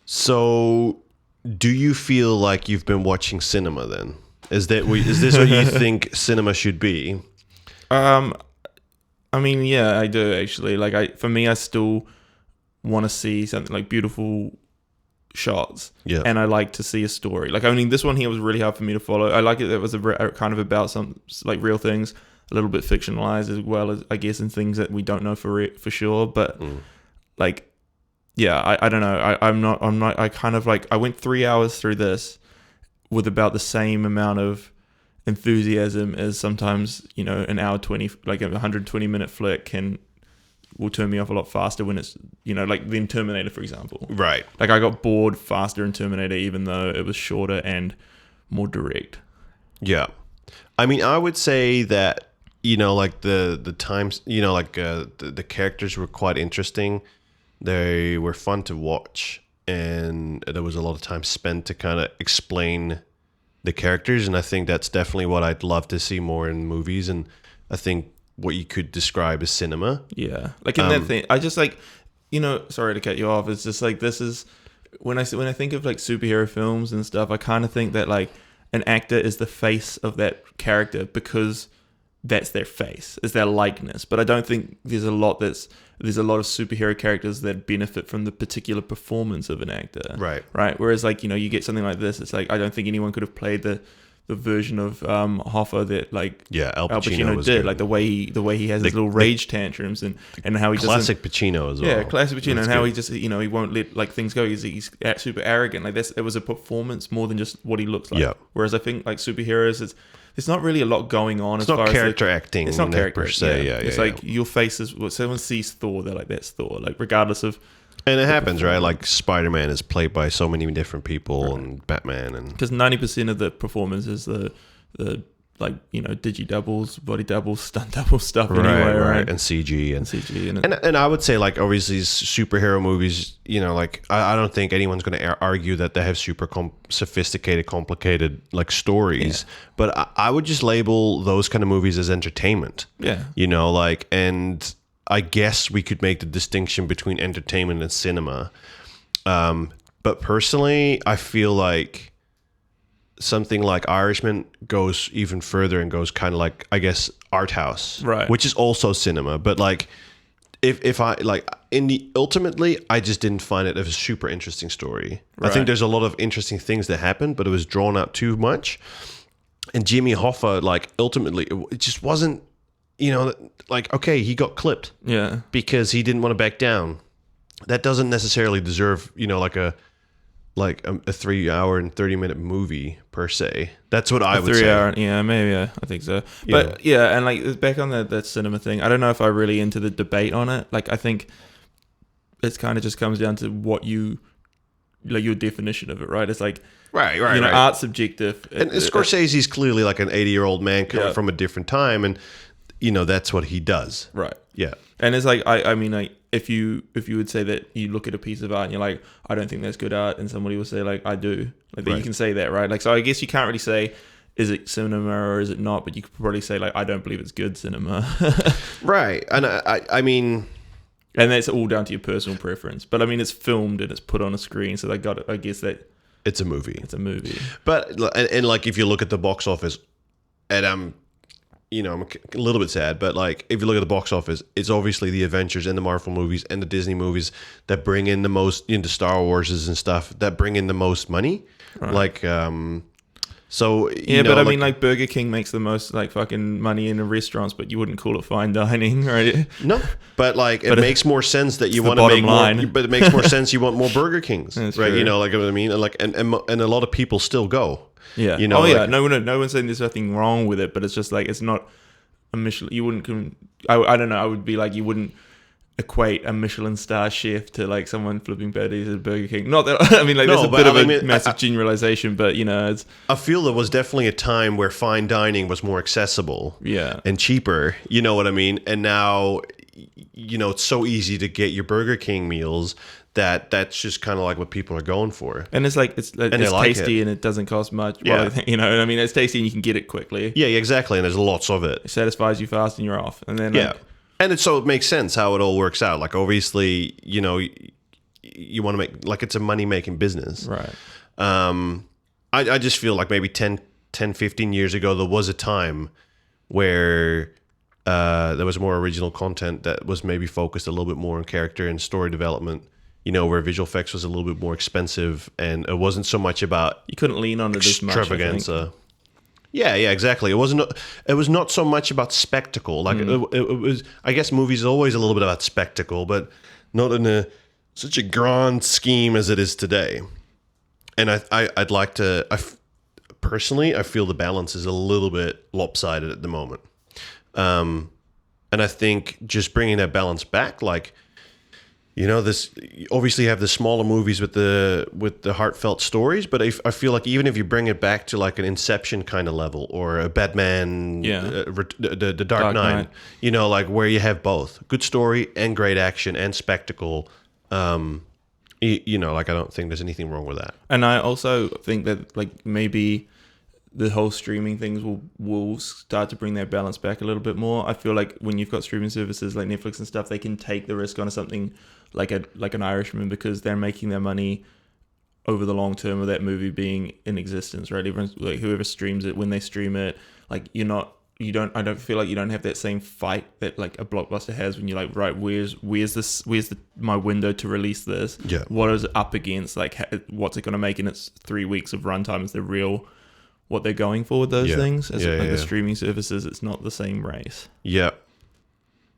So, do you feel like you've been watching cinema then? Is this what you think cinema should be? I mean, yeah, I do actually. Like, for me, I still want to see something like beautiful shots, and I like to see a story. Like, I mean, this one here was really hard for me to follow. I like it. It was kind of about some like real things, a little bit fictionalized as well as I guess, and things that we don't know for sure. But like, yeah, I don't know. I'm not. I kind of like. I went 3 hours through this with about the same amount of enthusiasm as sometimes, an hour 20, like a 120-minute flick will turn me off a lot faster when it's, like the Terminator, for example. Right. Like, I got bored faster in Terminator, even though it was shorter and more direct. Yeah. I mean, I would say that, like the times, the characters were quite interesting. They were fun to watch, and there was a lot of time spent to kind of explain the characters, and I think that's definitely what I'd love to see more in movies, and I think what you could describe as cinema. Yeah, like in that thing, I just like, sorry to cut you off. It's just like, this is when I think of like superhero films and stuff, I kind of think that like an actor is the face of that character because that's their face, is their likeness. But I don't think there's a lot of superhero characters that benefit from the particular performance of an actor. Right. Whereas like, you get something like this, it's like, I don't think anyone could have played the version of Hoffa that like Al Pacino did. Good. Like the way he has his little rage tantrums and how he classic Pacino as well. Yeah, classic Pacino, and how he just he won't let like things go. He's super arrogant. Like it was a performance more than just what he looks like. Yeah. Whereas I think like superheroes, it's not really a lot going on. It's not character acting. It's not character per se. Yeah, it's like your face is. When someone sees Thor, they're like, that's Thor. Like regardless of. And it happens, right? Like Spider-Man is played by so many different people, and Batman, and because 90% of the performance is the like digi doubles, body doubles, stunt double stuff right, and CG and I would say like obviously superhero movies, like I don't think anyone's going to argue that they have super sophisticated, complicated like stories, but I would just label those kind of movies as entertainment. Yeah, and I guess we could make the distinction between entertainment and cinema, but personally, I feel like something like Irishman goes even further and goes kind of like, I guess, art house, right? Which is also cinema, but like, if I like ultimately, I just didn't find it a super interesting story. Right. I think there's a lot of interesting things that happened, but it was drawn out too much. And Jimmy Hoffa, like ultimately, it just wasn't, like okay, he got clipped, because he didn't want to back down. That doesn't necessarily deserve, like a 3 hour and 30-minute movie per se. That's what I would say. 3 hour, yeah, maybe, yeah, I think so. But yeah, and like back on that cinema thing, I don't know if I really into the debate on it. Like I think it kind of just comes down to what you like your definition of it, right? It's like right. Art's subjective. And Scorsese's clearly like an 80-year-old man coming from a different time, and that's what he does. Right. Yeah. And it's like I mean like if you would say that you look at a piece of art and you're like, I don't think that's good art, and somebody will say like, I do. Like that you can say that, right? Like so I guess you can't really say is it cinema or is it not, but you could probably say like, I don't believe it's good cinema. Right. And I mean, and that's all down to your personal preference. But I mean, it's filmed and it's put on a screen, so they got it. I guess that it's a movie. It's a movie. But and like if you look at the box office, and I'm a little bit sad, but like if you look at the box office, it's obviously the Avengers and the Marvel movies and the Disney movies that bring in the most, the Star Warses and stuff that bring in the most money. Right. Like, so yeah, but I mean, like Burger King makes the most like fucking money in the restaurants, but you wouldn't call it fine dining, right? No, but like it makes more sense that you want to make more. But it makes more sense you want more Burger Kings, right? True. Like what I mean, and like and a lot of people still go. Yeah. Yeah. No one's saying there's nothing wrong with it, but it's just like it's not a Michelin. You wouldn't. I don't know. I would be like, you wouldn't equate a Michelin star chef to like someone flipping burgers at Burger King. Not that I mean, like there's a bit of a massive generalization, but it's. I feel there was definitely a time where fine dining was more accessible, and cheaper. You know what I mean? And now, it's so easy to get your Burger King meals. That's just kind of like what people are going for, and it's like it's tasty and it doesn't cost much. Yeah, I mean, it's tasty and you can get it quickly. Yeah, exactly, and there's lots of it. It satisfies you fast and you're off, and then and so it makes sense how it all works out. Like obviously, you want to make, like, it's a money making business. Right. I just feel like maybe 10, 15 years ago, there was a time where there was more original content that was maybe focused a little bit more on character and story development, where visual effects was a little bit more expensive, and it wasn't so much about you couldn't lean on it as much. Extravaganza. Yeah, exactly. It was not so much about spectacle. Like it was, I guess movies are always a little bit about spectacle, but not in such a grand scheme as it is today. And I'd like to, personally, I feel the balance is a little bit lopsided at the moment. And I think just bringing that balance back, like, this, obviously you have the smaller movies with the heartfelt stories, but I feel like even if you bring it back to like an Inception kind of level, or a Batman, the Dark Knight, like where you have both good story and great action and spectacle, like I don't think there's anything wrong with that. And I also think that like maybe the whole streaming things will start to bring that balance back a little bit more. I feel like when you've got streaming services like Netflix and stuff, they can take the risk on something like an Irishman, because they're making their money over the long term of that movie being in existence, right? Everyone's, like, whoever streams it, when they stream it, like I don't feel like you don't have that same fight that like a blockbuster has when you're like, right, where's my window to release this? Yeah. What is it up against? Like, what's it going to make in its 3 weeks of runtime? Is the real what they're going for with those things? The streaming services, it's not the same race. Yeah.